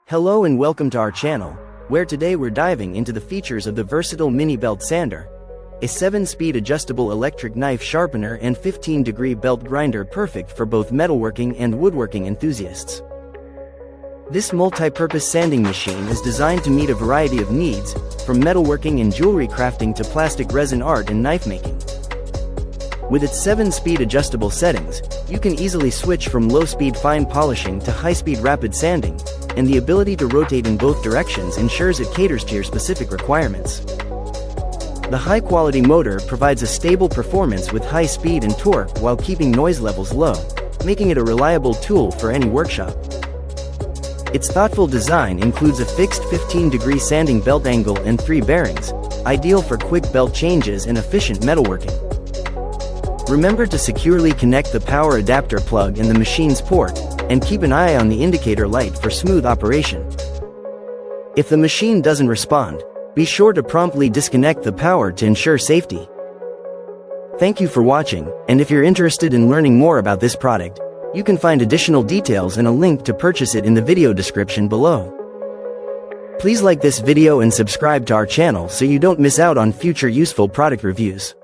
Hello and welcome to our channel, where today we're diving into the features of the versatile mini belt sander, a 7-speed adjustable electric knife sharpener and 15-degree belt grinder perfect for both metalworking and woodworking enthusiasts. This multi-purpose sanding machine is designed to meet a variety of needs, from metalworking and jewelry crafting to plastic resin art and knife making. With its 7-speed adjustable settings, you can easily switch from low-speed fine polishing to high-speed rapid sanding, and the ability to rotate in both directions ensures it caters to your specific requirements. The high-quality motor provides a stable performance with high speed and torque while keeping noise levels low, making it a reliable tool for any workshop. Its thoughtful design includes a fixed 15-degree sanding belt angle and 3 bearings, ideal for quick belt changes and efficient metalworking. Remember to securely connect the power adapter plug in the machine's port, and keep an eye on the indicator light for smooth operation. If the machine doesn't respond, be sure to promptly disconnect the power to ensure safety. Thank you for watching, and if you're interested in learning more about this product, you can find additional details and a link to purchase it in the video description below. Please like this video and subscribe to our channel so you don't miss out on future useful product reviews.